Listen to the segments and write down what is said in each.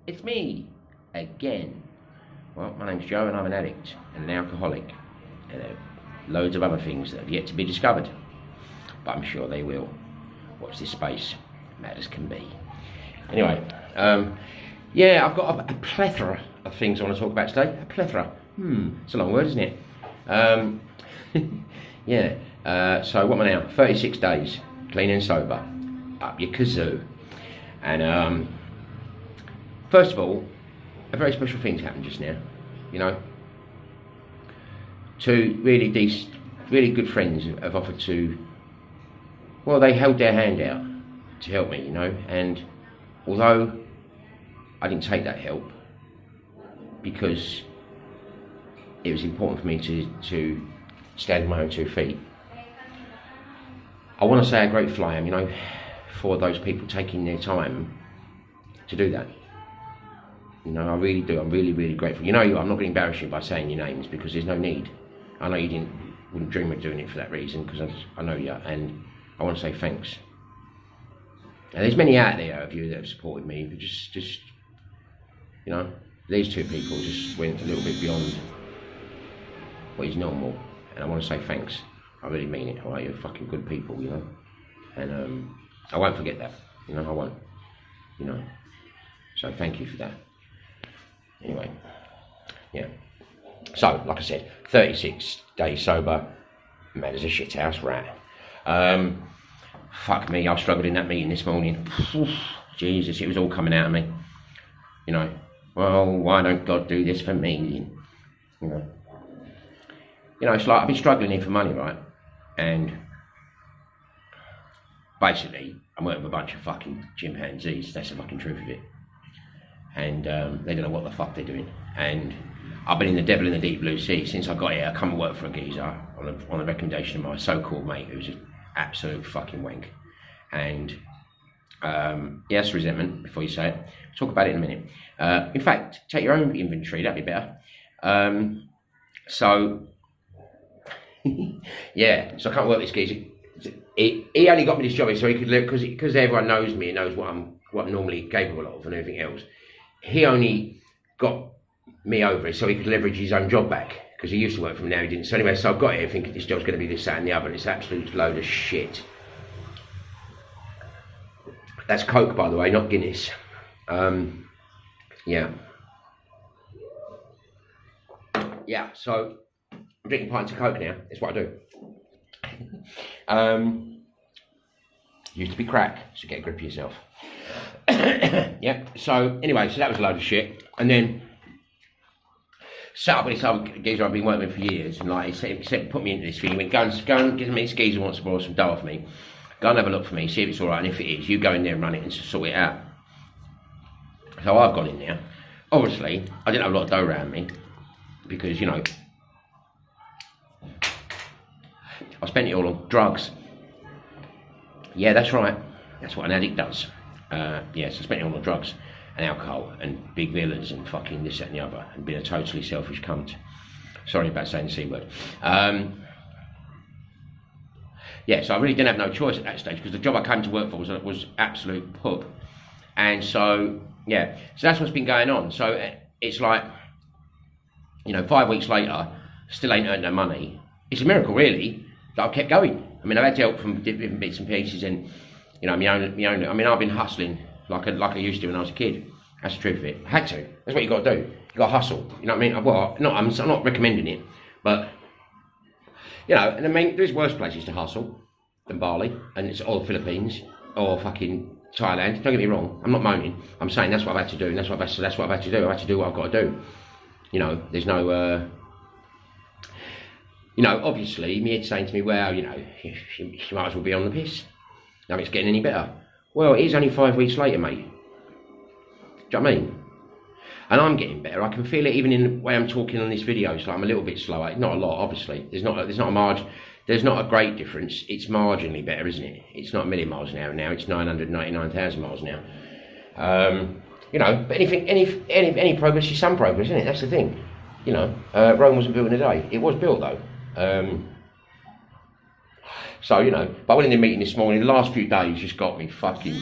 It's me again. Well, my name's Joe and I'm an addict and an alcoholic and loads of other things that have yet to be discovered. But I'm sure they will. Watch this space, mad as can be. Anyway, yeah, I've got a plethora of things I want to talk about today. A plethora. It's a long word, isn't it? Yeah, so what am I now? 36 days, clean and sober. Up your kazoo. And first of all, a very special thing's happened just now, you know. Two really good friends have offered to, well, they held their hand out to help me, you know, and although I didn't take that help because it was important for me to stand on my own 2 feet, I want to say a grateful I am, you know, for those people taking their time to do that. You know, I really do. I'm really grateful. You know, I'm not going to embarrass you by saying your names because there's no need. I know you wouldn't dream of doing it for that reason because I know you, and I want to say thanks. And there's many out there of you that have supported me, but just you know, these 2 people just went a little bit beyond what is normal, and I want to say thanks. I really mean it. All right, you're fucking good people, you know, and I won't forget that. You know, I won't. You know, so thank you for that. Anyway, yeah. So, like I said, 36 days sober, mad as a shithouse rat. Fuck me, I struggled in that meeting this morning. Jesus, it was all coming out of me. You know, well, why don't God do this for me? You know, it's like I've been struggling here for money, right? And basically, I'm working with a bunch of fucking chimpanzees. That's the fucking truth of it. And they don't know what the fuck they're doing. And I've been in the devil in the deep blue sea since I got here. I come and work for a geezer on a recommendation of my so-called mate, who's an absolute fucking wank. And yes, resentment, before you say it. Talk about it in a minute. In fact, take your own inventory, that'd be better. So, yeah, so I can't work with this geezer. He only got me this job so he could live, because everyone knows me and knows what I'm normally capable of and everything else. He only got me over so he could leverage his own job back, because he used to work for me, now he didn't. So anyway, so I've got here thinking this job's going to be this, that and the other, and it's an absolute load of shit. That's Coke, by the way, not Guinness. Yeah. Yeah, so I'm drinking pints of Coke now, that's what I do. Used to be crack, so get a grip of yourself. Yeah, so anyway, so that was a load of shit. And then sat up with this other geezer I've been working with for years, and like he said put me into this thing. He went, go and get me, this geezer wants to borrow some dough off me. Go and have a look for me, see if it's alright, and if it is, you go in there and run it and sort it out. So I've gone in there. Obviously, I didn't have a lot of dough around me, because, you know, I spent it all on drugs. Yeah, that's right. That's what an addict does. Yes, I spent it all on drugs and alcohol and big villas and fucking this, that and the other, and being a totally selfish cunt. Sorry about saying the C word. Yeah, so I really didn't have no choice at that stage, because the job I came to work for was absolute pub. And so, yeah, so that's what's been going on. So it's like, you know, 5 weeks later, still ain't earned no money. It's a miracle, really, that I've kept going. I mean, I've had help from different bits and pieces, and, you know, my own. I mean, I've been hustling like I used to when I was a kid. That's the truth of it. I had to. That's what you got to do. You got to hustle. You know what I mean? Well, I'm not recommending it, but, you know, and I mean, there's worse places to hustle than Bali, and it's all the Philippines or fucking Thailand. Don't get me wrong. I'm not moaning. I'm saying that's what I've had to do, and that's what I've had to do. I've had to do what I've got to do. You know, there's no. You know, obviously, me saying to me, well, you know, you might as well be on the piss. No, it's getting any better. Well, it is only 5 weeks later, mate. Do you know what I mean? And I'm getting better. I can feel it even in the way I'm talking on this video. It's like I'm a little bit slower. Not a lot, obviously. There's not a margin. There's not a great difference. It's marginally better, isn't it? It's not a million miles an hour now. It's 999,000 miles an hour. You know, but any progress is some progress, isn't it? That's the thing. You know, Rome wasn't built in a day. It was built though. So, you know, but I went in the meeting this morning. The last few days just got me fucking,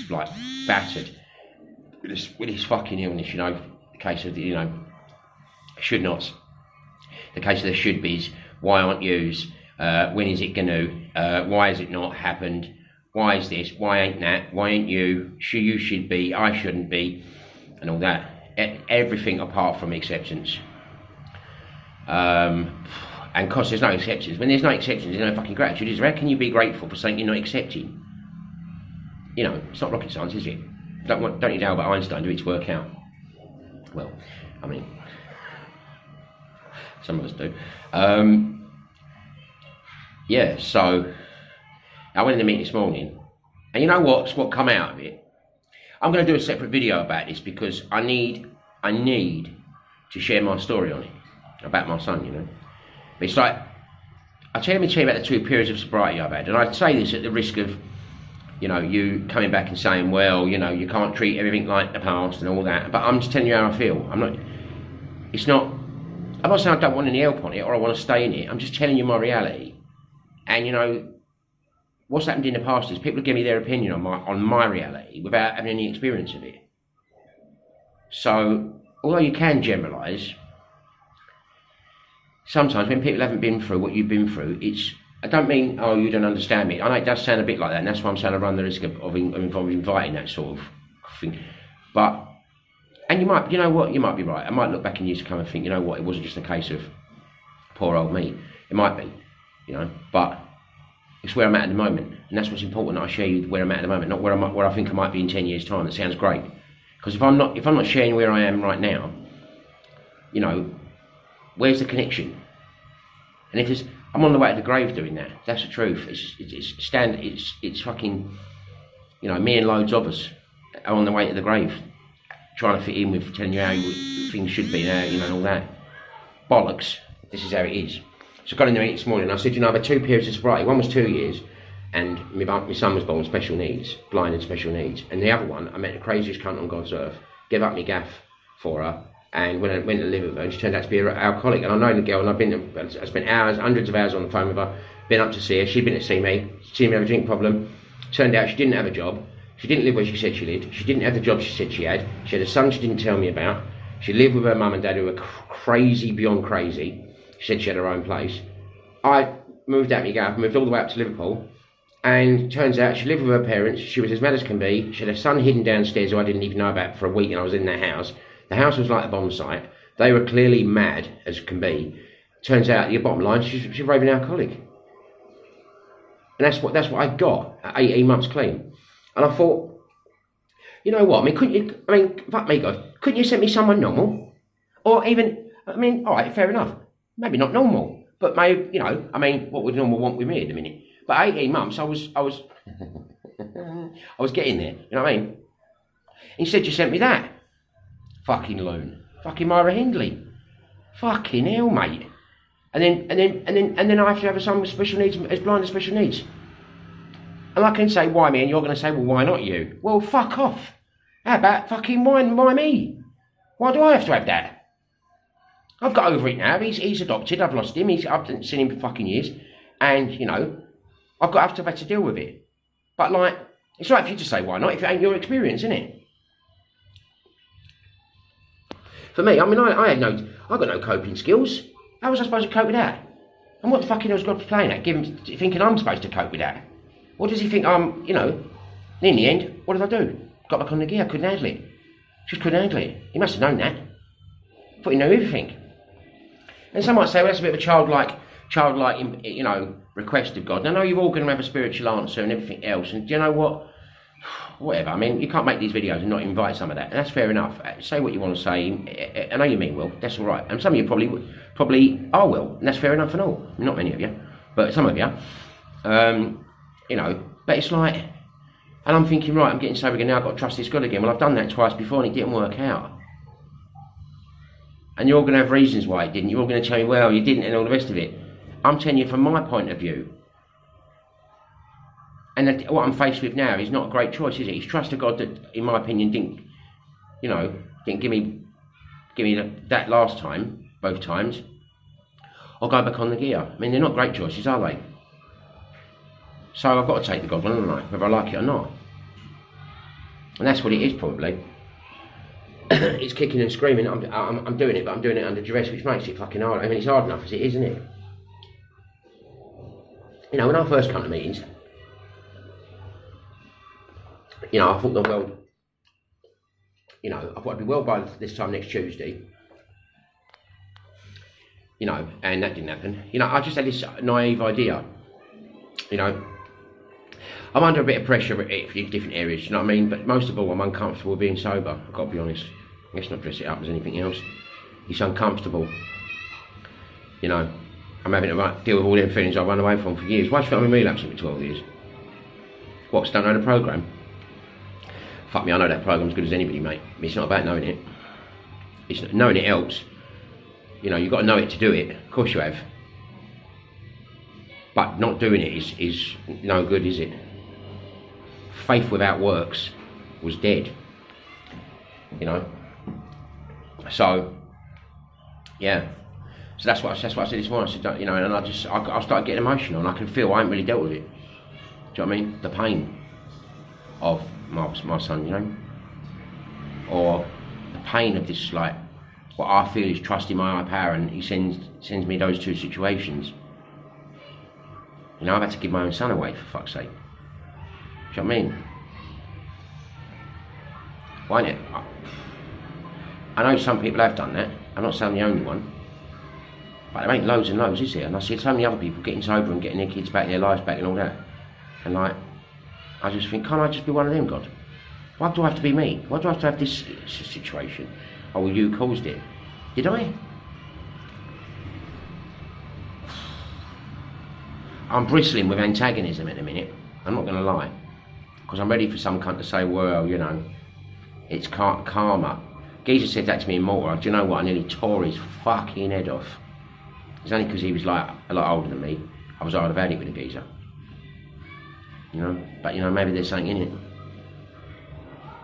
like, battered. with this fucking illness, you know, the case of the, you know, should nots, the case of the should be's, why aren't yous, when is it gonna, why has it not happened, why is this, why ain't that, why ain't you, you should be, I shouldn't be, and all that. Everything apart from acceptance. And of course there's no acceptance. When there's no acceptance, there's no fucking gratitude, is there? How can you be grateful for something you're not accepting? You know, it's not rocket science, is it? Don't need Albert Einstein to do it to work out. Well, I mean, some of us do. Yeah, so I went in the meeting this morning, and you know what come out of it? I'm going to do a separate video about this because I need to share my story on it, about my son, you know. But it's like, let me tell you about the 2 periods of sobriety I've had, and I'd say this at the risk of, you know, you coming back and saying, well, you know, you can't treat everything like the past and all that, but I'm just telling you how I feel. I'm not saying I don't want any help on it or I want to stay in it. I'm just telling you my reality. And, you know, what's happened in the past is people give me their opinion on my reality without having any experience of it. So, although you can generalise, sometimes when people haven't been through what you've been through, I don't mean, oh, you don't understand me. I know it does sound a bit like that, and that's why I'm saying I run the risk of inviting that sort of thing. But, and you know what, you might be right. I might look back in years to come and think, you know what, it wasn't just a case of poor old me. It might be, you know, but it's where I'm at the moment, and that's what's important. That I share you where I'm at the moment, not where I think I might be in 10 years' time. That sounds great, because if I'm not sharing where I am right now, you know, where's the connection? And if I'm on the way to the grave doing that. That's the truth. It's fucking, you know, me and loads of us are on the way to the grave, trying to fit in with telling you how things should be now, you know, and all that bollocks. This is how it is. So I got in the meeting this morning and I said, you know, I've had 2 periods of sobriety. One was 2 years, and my son was born with special needs, blind and special needs. And the other one, I met the craziest cunt on God's earth, gave up my gaff for her, and when I went to live with her, and she turned out to be an alcoholic. And I know the girl, and I spent hours, hundreds of hours on the phone with her, been up to see her, she'd been to see me have a drink problem. Turned out she didn't have a job, she didn't live where she said she lived, she didn't have the job she said she had a son she didn't tell me about, she lived with her mum and dad who were crazy beyond crazy. She said she had her own place. I moved out my gaff, moved all the way up to Liverpool, and turns out she lived with her parents, she was as mad as can be, she had a son hidden downstairs who I didn't even know about for a week, and I was in their house. The house was like a bomb site. They were clearly mad as can be. Turns out, your bottom line, she's a raving alcoholic. And that's what I got at 18 months clean. And I thought, you know what, fuck me, God, couldn't you send me someone normal? Or even, alright, fair enough. Maybe not normal, but maybe, you know, what would normal want with me at the minute? But 18 months, I was I was getting there, you know what I mean? Instead you sent me that. Fucking loon. Fucking Myra Hindley. Fucking hell, mate. And then I have to have a son with special needs, as blind as special needs. And I can say, why me? And you're going to say, well, why not you? Well, fuck off. How about fucking why me? Why do I have to have that? I've got over it now. He's adopted. I've lost him. I haven't seen him for fucking years. And, you know, I've had to deal with it. But, like, it's right for you to say, why not, if it ain't your experience, isn't it? For me, I got no coping skills. How was I supposed to cope with that? And what the fucking hell's God playing at? Thinking I'm supposed to cope with that? What does he think I'm, you know? In the end, what did I do? Got back on the gear, couldn't handle it. Just couldn't handle it. He must have known that. Thought he knew everything. And some might say, well, that's a bit of a childlike, you know, request of God. And I know you're all going to have a spiritual answer and everything else. And do you know what? Whatever. You can't make these videos and not invite some of that. And that's fair enough. Say what you want to say. I know you mean well. That's all right. And some of you probably are well. And that's fair enough and all. Not many of you, but some of you. You know, but it's like, and I'm thinking, right, I'm getting sober again now. I've got to trust this God again. Well, I've done that twice before and it didn't work out. And you're all going to have reasons why it didn't. You're all going to tell me, well, you didn't and all the rest of it. I'm telling you from my point of view. And what I'm faced with now is not a great choice, is it? It's trust of God that, in my opinion, didn't give me that last time, both times. Or go back on the gear. They're not great choices, are they? So I've got to take the God one, haven't I? Whether I like it or not. And that's what it is, probably. it's kicking and screaming. I'm doing it, but I'm doing it under duress, which makes it fucking hard. I mean, it's hard enough as it is, isn't it? You know, when I first come to meetings, you know, I thought the world, you know, I thought I'd be well by this time next Tuesday. You know, and that didn't happen. You know, I just had this naive idea. You know, I'm under a bit of pressure in different areas, you know what I mean? But most of all, I'm uncomfortable being sober, I've got to be honest. Let's not dress it up as anything else. It's uncomfortable. You know, I'm having to deal with all them feelings I run away from for years. Why do you think I've been relapsing for 12 years? What, 'cause I don't know the programme? Fuck me, I know that programme as good as anybody, mate. It's not about knowing it. Knowing it helps. You know, you've got to know it to do it. Of course you have. But not doing it is no good, is it? Faith without works was dead. You know? So, yeah. So that's what I said this morning. I said, you know, and I started getting emotional, and I can feel I haven't really dealt with it. Do you know what I mean? The pain of my son, you know? Or the pain of this, like, what I feel is trusting my higher power, and he sends me those two situations. You know, I've had to give my own son away, for fuck's sake. Do you know what I mean? Why not? I know some people have done that. I'm not saying the only one. But there ain't loads and loads, is there? And I see so many other people getting sober and getting their kids back, their lives back and all that. And like, I just think, can't I just be one of them, God? Why do I have to be me? Why do I have to have this situation? Oh, well, you caused it. Did I? I'm bristling with antagonism at the minute. I'm not going to lie. Because I'm ready for some cunt to say, well, you know, it's karma. Geezer said that to me in Malta. Do you know what? I nearly tore his fucking head off. It's only because he was like a lot older than me. I was hard about it with a geezer. You know? But, you know, maybe there's something in it.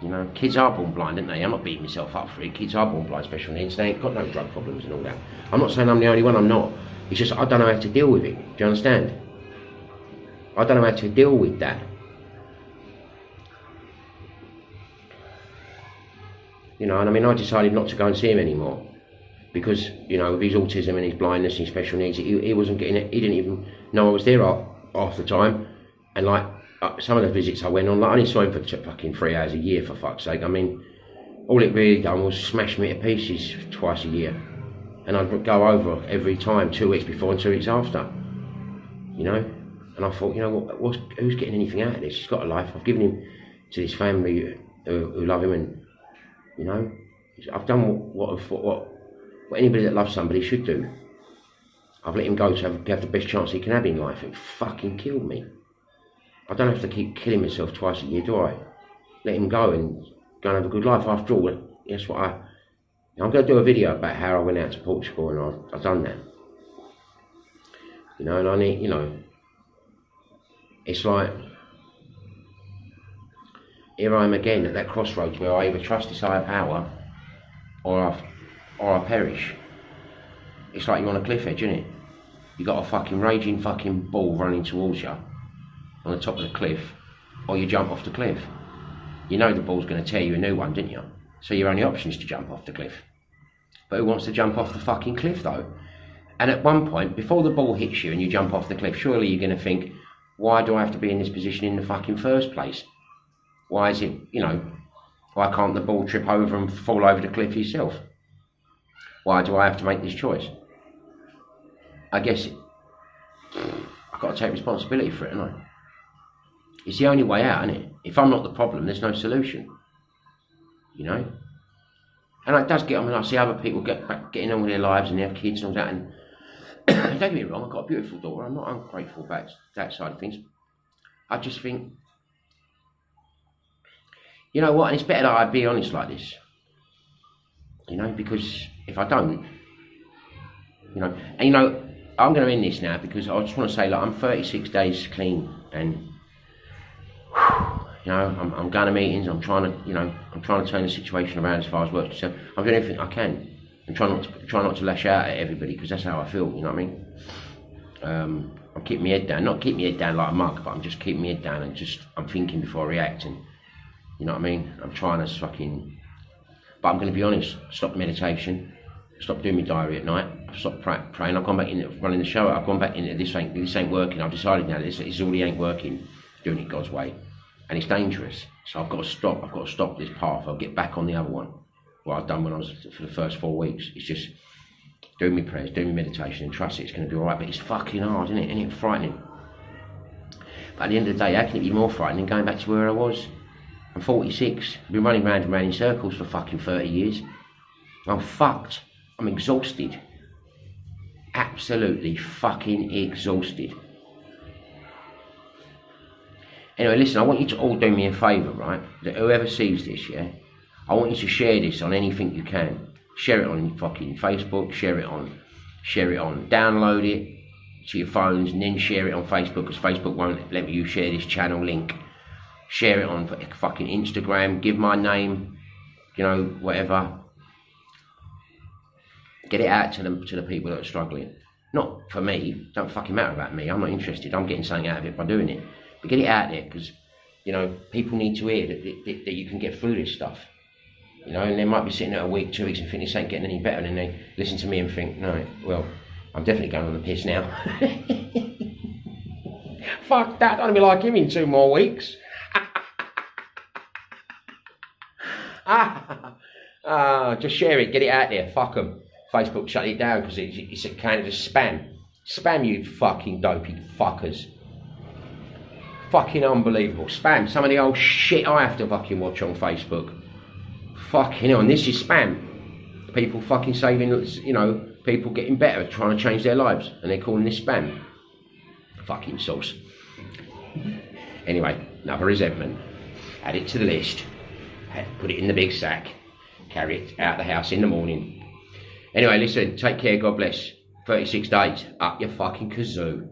You know, kids are born blind, aren't they? I'm not beating myself up for it. Kids are born blind, special needs. They ain't got no drug problems and all that. I'm not saying I'm the only one, I'm not. It's just I don't know how to deal with it. Do you understand? I don't know how to deal with that. You know, and I mean, I decided not to go and see him anymore. Because, you know, with his autism and his blindness and his special needs, he wasn't getting it. He didn't even know I was there half the time. And like, some of the visits I went on, like, I only saw him for fucking 3 hours a year, for fuck's sake. I mean, all it really done was smash me to pieces twice a year. And I'd go over every time, 2 weeks before and 2 weeks after. You know? And I thought, you know, who's getting anything out of this? He's got a life. I've given him to this family who love him, and, you know, I've done what anybody that loves somebody should do. I've let him go to have the best chance he can have in life. It fucking killed me. I don't have to keep killing myself twice a year, do I? Let him go and have a good life. After all, that's what I'm going to do a video about how I went out to Portugal, and I've done that. You know, and I need, you know, it's like, here I am again at that crossroads where I either trust this higher power or I perish. It's like you're on a cliff edge, isn't it? You got a fucking raging fucking ball running towards you on the top of the cliff, or you jump off the cliff. You know the ball's going to tear you a new one, didn't you? So your only option is to jump off the cliff. But who wants to jump off the fucking cliff though? And at one point, before the ball hits you and you jump off the cliff, surely you're going to think, why do I have to be in this position in the fucking first place? Why is it, you know, why can't the ball trip over and fall over the cliff yourself? Why do I have to make this choice? I guess I've got to take responsibility for it, haven't I? It's the only way out, isn't it? If I'm not the problem, there's no solution. You know? And it does get on, and I see other people getting on with their lives and they have kids and all that, and don't get me wrong, I've got a beautiful daughter. I'm not ungrateful about that side of things. I just think, you know what, and it's better that I be honest like this. You know, because if I don't, you know, and you know, I'm going to end this now because I just want to say, like, I'm 36 days clean, and you know, I'm going to meetings. I'm trying to turn the situation around as far as work. So I'm doing everything I can, and try not to lash out at everybody, because that's how I feel. You know what I mean? I'm keeping my head down, not keeping my head down like a mug, but I'm just keeping my head down and I'm thinking before I react, and you know what I mean? I'm trying to fucking. But I'm going to be honest, stopped meditation, stopped doing my diary at night, I've stopped praying, I've gone back into running the show, I've gone back into this ain't working, I've decided now this already ain't working, doing it God's way. And it's dangerous, so I've got to stop this path, I'll get back on the other one. What I've done when I was, for the first 4 weeks, it's just doing my prayers, doing my meditation, and trust it's going to be alright, but it's fucking hard, isn't it? Isn't it frightening? But at the end of the day, how can it be more frightening going back to where I was? I'm 46, I've been running round and round in circles for fucking 30 years. I'm fucked, I'm exhausted. Absolutely fucking exhausted. Anyway, listen, I want you to all do me a favour, right? That whoever sees this, yeah? I want you to share this on anything you can. Share it on fucking Facebook, share it on, download it to your phones and then share it on Facebook, because Facebook won't let you share this channel link. Share it on fucking Instagram, give my name, you know, whatever. Get it out to the people that are struggling. Not for me, don't fucking matter about me, I'm not interested, I'm getting something out of it by doing it. But get it out there, because, you know, people need to hear that you can get through this stuff. You know, and they might be sitting there a week, 2 weeks and think this ain't getting any better, and then they listen to me and think, no, well, I'm definitely going on the piss now. Fuck that, I don't want to be like him in 2 more weeks. Just share it, get it out there, fuck them. Facebook shut it down because it's a kind of spam. Spam, you fucking dopey fuckers. Fucking unbelievable. Spam, some of the old shit I have to fucking watch on Facebook. Fucking hell, and this is spam. People fucking saving, you know, people getting better, trying to change their lives, and they're calling this spam. Fucking sauce. Anyway, another resentment. Add it to the list. Put it in the big sack. Carry it out the house in the morning. Anyway, listen, take care, God bless. 36 days, up your fucking kazoo.